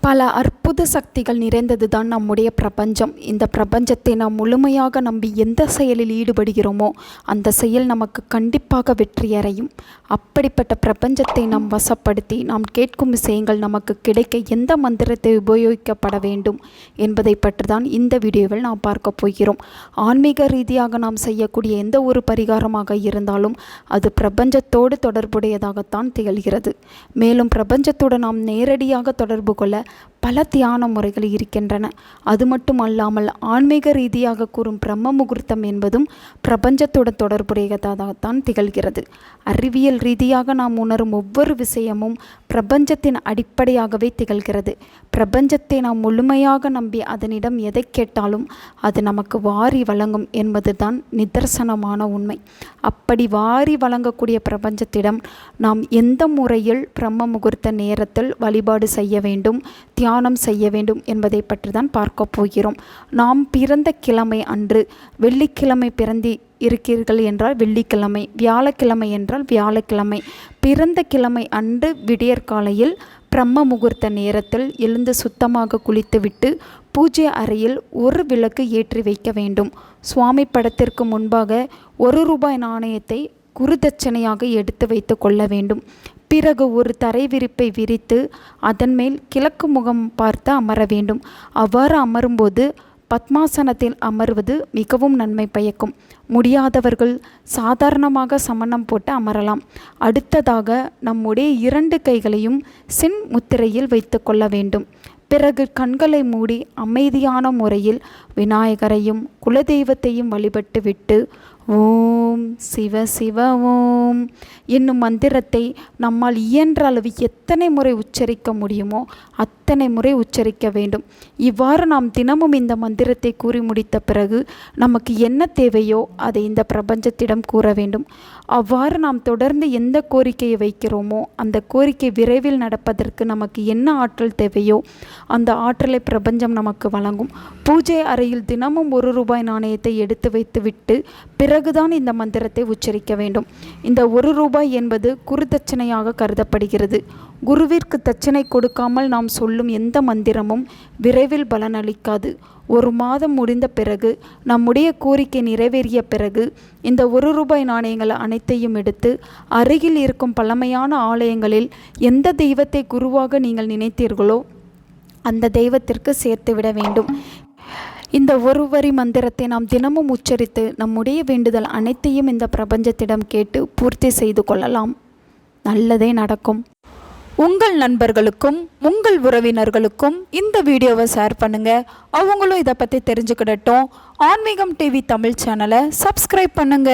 பல அற்புத சக்திகள் நிறைந்தது தான் நம்முடைய பிரபஞ்சம். இந்த பிரபஞ்சத்தை நாம் முழுமையாக நம்பி எந்த செயலில் ஈடுபடுகிறோமோ அந்த செயல் நமக்கு கண்டிப்பாக வெற்றியடையும். அப்படிப்பட்ட பிரபஞ்சத்தை நாம் வசப்படுத்தி நாம் கேட்கும் விஷயங்கள் நமக்கு கிடைக்க எந்த மந்திரத்தை உபயோகிக்கப்பட வேண்டும் என்பதை பற்றி தான் இந்த வீடியோவில் நாம் பார்க்க போகிறோம். ஆன்மீக ரீதியாக நாம் செய்யக்கூடிய எந்த ஒரு பரிகாரமாக இருந்தாலும் அது பிரபஞ்சத்தோடு தொடர்புடையதாகத்தான் திகழ்கிறது. மேலும் பிரபஞ்சத்தோடு நாம் நேரடியாக தொடர்பு கொள்ள பல தியான முறைகள் இருக்கின்றன. அது மட்டும் அல்லாமல் ஆன்மீக ரீதியாக கூறும் பிரம்ம முகூர்த்தம் என்பதும் பிரபஞ்சத்துடன் தொடர்புடையதாகத்தான் திகழ்கிறது. அறிவியல் ரீதியாக நாம் உணரும் ஒவ்வொரு விஷயமும் பிரபஞ்சத்தின் அடிப்படையாகவே திகழ்கிறது. பிரபஞ்சத்தை நாம் முழுமையாக நம்பி அதனிடம் எதை கேட்டாலும் அது நமக்கு வாரி வழங்கும் என்பது தான் நிதர்சனமான உண்மை. அப்படி வாரி வழங்கக்கூடிய பிரபஞ்சத்திடம் நாம் எந்த முறையில் பிரம்ம முகூர்த்த நேரத்தில் வழிபாடு செய்ய வேண்டும், தியானம் செய்ய வேண்டும் என்பதை பற்றி தான் பார்க்க போகிறோம். நாம் பிறந்த கிழமை அன்று, வெள்ளிக்கிழமை பிறந்தி இருக்கிறீர்கள் என்றால் வெள்ளிக்கிழமை, வியாழக்கிழமை என்றால் வியாழக்கிழமை, பிறந்த கிழமை அன்று விடியற்காலையில் பிரம்ம முகூர்த்த நேரத்தில் எழுந்து சுத்தமாக குளித்துவிட்டு பூஜை அறையில் ஒரு விளக்கு ஏற்றி வைக்க வேண்டும். சுவாமி படத்திற்கு முன்பாக ₹1 நாணயத்தை குருதட்சணையாக எடுத்து வைத்து கொள்ள வேண்டும். பிறகு ஒரு தரை விரிப்பை விரித்து அதன் மேல் கிழக்கு முகம் பார்த்து அமர வேண்டும். அவ்வாறு அமரும்போது பத்மாசனத்தில் அமர்வது மிகவும் நன்மை பயக்கும். முடியாதவர்கள் சாதாரணமாக சமணம் போட்டு அமரலாம். அடுத்ததாக நம்முடைய 2 கைகளையும் சின் முத்திரையில் வைத்து கொள்ள வேண்டும். பிறகு கண்களை மூடி அமைதியான முறையில் விநாயகரையும் குலதெய்வத்தையும் வழிபட்டு விட்டு ஓம் சிவ சிவ ஓம் என்னும் மந்திரத்தை நம்மால் இயன்ற அளவு எத்தனை முறை உச்சரிக்க முடியுமோ அத்தனை முறை உச்சரிக்க வேண்டும். இவ்வாறு நாம் தினமும் இந்த மந்திரத்தை கூறி முடித்த பிறகு நமக்கு என்ன தேவையோ அதை இந்த பிரபஞ்சத்திடம் கூற வேண்டும். அவ்வாறு நாம் தொடர்ந்து எந்த கோரிக்கையை வைக்கிறோமோ அந்த கோரிக்கை விரைவில் நடப்பதற்கு நமக்கு என்ன ஆற்றல் தேவையோ அந்த ஆற்றலை பிரபஞ்சம் நமக்கு வழங்கும். பூஜை அறையில் தினமும் ₹1 நாணயத்தை எடுத்து வைத்து விட்டு பிறகுதான் இந்த மந்திரத்தை உச்சரிக்க வேண்டும். இந்த ₹1 என்பது குருதட்சணையாக கருதப்படுகிறது. குருவிற்கு தட்சணை கொடுக்காமல் நாம் சொல்லும் எந்த மந்திரமும் விரைவில் பலனளிக்காது. 1 மாதம் முடிந்த பிறகு நம்முடைய கோரிக்கை நிறைவேறிய பிறகு இந்த ₹1 நாணயங்கள் அனைத்தையும் எடுத்து அருகில் இருக்கும் பழமையான ஆலயங்களில் எந்த தெய்வத்தை குருவாக நீங்கள் நினைத்தீர்களோ அந்த தெய்வத்திற்கு சேர்த்துவிட வேண்டும். இந்த 1 வரி மந்திரத்தை நாம் தினமும் உச்சரித்து நம்முடைய வேண்டுதல் அனைத்தையும் இந்த பிரபஞ்சத்திடம் கேட்டு பூர்த்தி செய்து கொள்ளலாம். நல்லதே நடக்கும். உங்கள் நண்பர்களுக்கும் உங்கள் உறவினர்களுக்கும் இந்த வீடியோவை ஷேர் பண்ணுங்க. அவங்களும் இதை பற்றி தெரிஞ்சுக்கிடட்டும். ஆன்மீகம் டிவி தமிழ் சேனலை சப்ஸ்கிரைப் பண்ணுங்க.